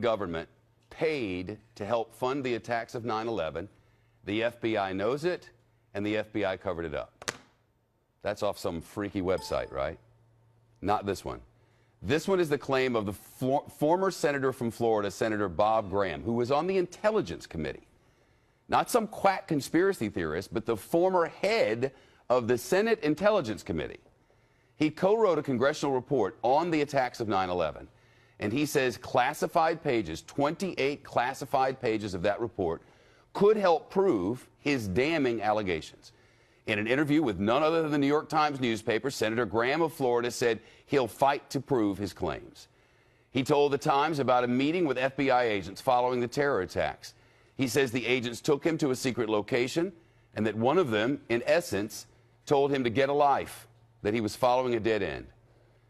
government paid to help fund the attacks of 9/11. The FBI knows it, and the FBI covered it up. That's off some freaky website, right? Not this one. This one is the claim of the former senator from Florida, Senator Bob Graham, who was on the Intelligence Committee. Not some quack conspiracy theorist, but the former head of the Senate Intelligence Committee. He co-wrote a congressional report on the attacks of 9/11, and he says classified pages, 28 classified pages of that report, could help prove his damning allegations. In an interview with none other than the New York Times newspaper, Senator Graham of Florida said he'll fight to prove his claims. He told the Times about a meeting with FBI agents following the terror attacks. He says the agents took him to a secret location and that one of them, in essence, told him to get a life, that he was following a dead end.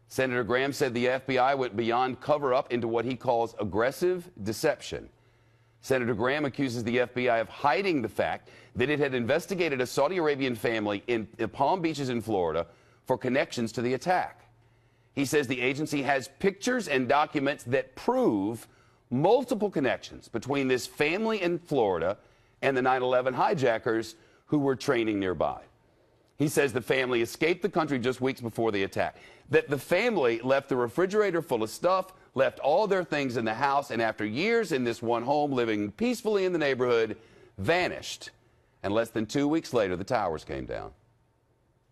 Senator Graham said the FBI went beyond cover-up into what he calls aggressive deception. Senator Graham accuses the FBI of hiding the fact that it had investigated a Saudi Arabian family in Palm Beaches in Florida for connections to the attack. He says the agency has pictures and documents that prove multiple connections between this family in Florida and the 9/11 hijackers who were training nearby. He says the family escaped the country just weeks before the attack, that the family left the refrigerator full of stuff, left all their things in the house, and after years in this one home living peacefully in the neighborhood, vanished. And less than 2 weeks later, the towers came down.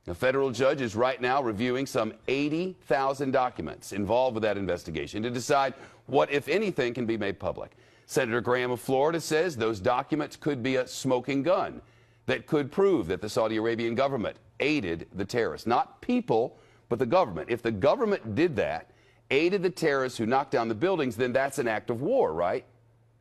A federal judge is right now reviewing some 80,000 documents involved with that investigation to decide what, if anything, can be made public. Senator Graham of Florida says those documents could be a smoking gun that could prove that the Saudi Arabian government aided the terrorists. Not people, but the government. If the government did that, aided the terrorists who knocked down the buildings, then that's an act of war, right?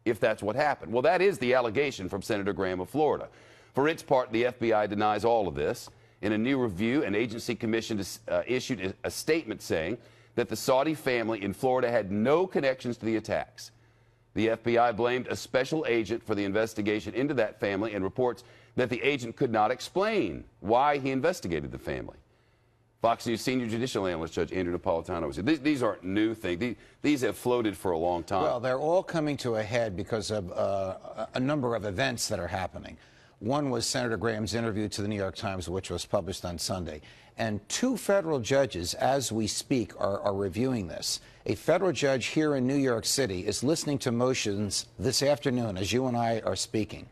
If that's what happened. Well, that is the allegation from Senator Graham of Florida. For its part, the FBI denies all of this. In a new review, an agency commission issued a statement saying that the Saudi family in Florida had no connections to the attacks. The FBI blamed a special agent for the investigation into that family and reports that the agent could not explain why he investigated the family. Fox News senior judicial analyst Judge Andrew Napolitano said these aren't new things. These have floated for a long time. Well, they're all coming to a head because of a number of events that are happening. One was Senator Graham's interview to the New York Times, which was published on Sunday. And 2 federal judges, as we speak, are reviewing this. A federal judge here in New York City is listening to motions this afternoon, as you and I are speaking,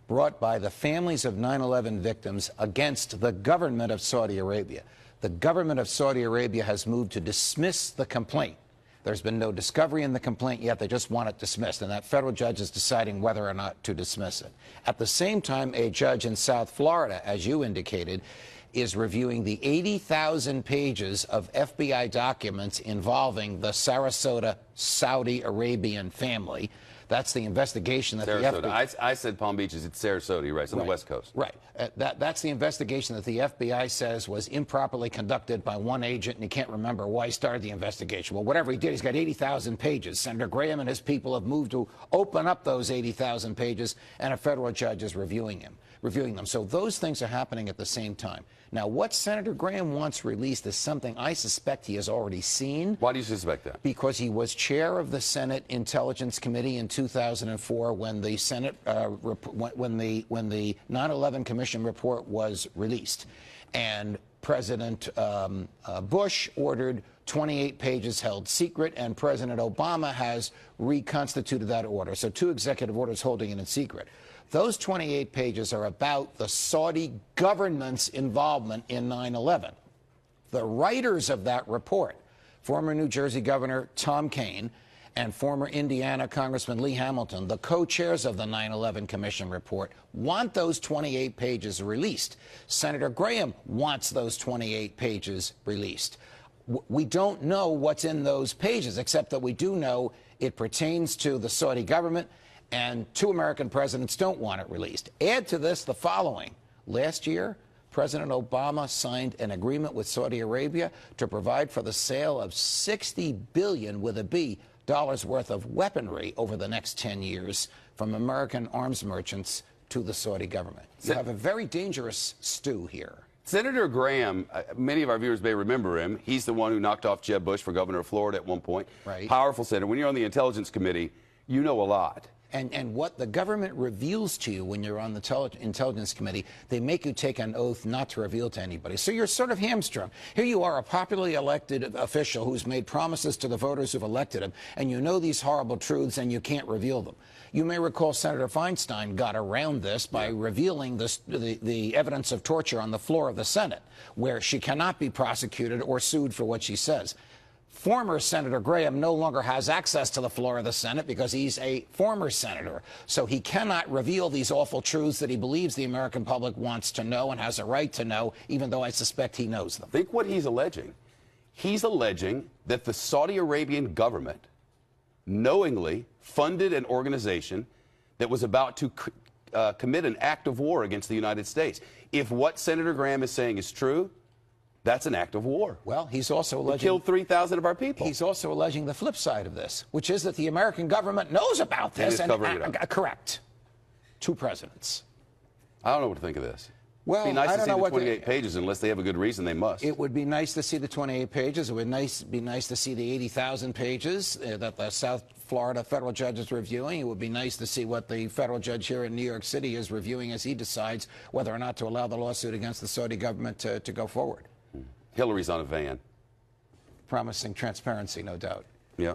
brought by the families of 9/11 victims against the government of Saudi Arabia. The government of Saudi Arabia has moved to dismiss the complaint. There's been no discovery in the complaint yet. They just want it dismissed, and that federal judge is deciding whether or not to dismiss it. At the same time, a judge in South Florida, as you indicated, is reviewing the 80,000 pages of FBI documents involving the Sarasota Saudi Arabian family. That's the investigation that Sarasota. the FBI... I said Palm Beaches. It's Sarasota, right? It's on the West Coast. Right. That's the investigation that the FBI says was improperly conducted by one agent, and he can't remember why he started the investigation. Well, whatever he did, he's got 80,000 pages. Senator Graham and his people have moved to open up those 80,000 pages, and a federal judge is reviewing them. So those things are happening at the same time. Now, what Senator Graham wants released is something I suspect he has already seen. Why do you suspect that? Because he was chair of the Senate Intelligence Committee in 2004 when the Senate when the 9/11 Commission report was released, and President Bush ordered 28 pages held secret, and President Obama has reconstituted that order. So 2 executive orders holding it in secret. Those 28 pages are about the Saudi government's involvement in 9/11. The writers of that report, former New Jersey Governor Tom Kean and former Indiana Congressman Lee Hamilton, the co-chairs of the 9/11 Commission report, want those 28 pages released. Senator Graham wants those 28 pages released. We don't know what's in those pages, except that we do know it pertains to the Saudi government, and 2 American presidents don't want it released. Add to this the following. Last year, President Obama signed an agreement with Saudi Arabia to provide for the sale of $60 billion, with a B, dollars worth of weaponry over the next 10 years from American arms merchants to the Saudi government. You have a very dangerous stew here. Senator Graham, many of our viewers may remember him. He's the one who knocked off Jeb Bush for governor of Florida at one point. Right. Powerful senator. When you're on the Intelligence Committee, you know a lot. And what the government reveals to you when you're on the Intelligence Committee, they make you take an oath not to reveal to anybody. So you're sort of hamstrung. Here you are, a popularly elected official who's made promises to the voters who've elected him, and you know these horrible truths and you can't reveal them. You may recall Senator Feinstein got around this by revealing the evidence of torture on the floor of the Senate, where she cannot be prosecuted or sued for what she says. Former Senator Graham no longer has access to the floor of the Senate because he's a former senator. So he cannot reveal these awful truths that he believes the American public wants to know and has a right to know, even though I suspect he knows them. Think what he's alleging. He's alleging that the Saudi Arabian government knowingly funded an organization that was about to commit an act of war against the United States. If what Senator Graham is saying is true, that's an act of war. Well, he's also alleging... He killed 3,000 of our people. He's also alleging the flip side of this, which is that the American government knows about this and is covering it up. Correct. 2 presidents. I don't know what to think of this. Well, It'd be nice I to don't see know the what 28 pages, unless they have a good reason they must. It would be nice to see the 28 pages. It would be nice to see the 80,000 pages that the South Florida federal judge is reviewing. It would be nice to see what the federal judge here in New York City is reviewing as he decides whether or not to allow the lawsuit against the Saudi government to go forward. Hillary's on a van. Promising transparency, no doubt. Yeah.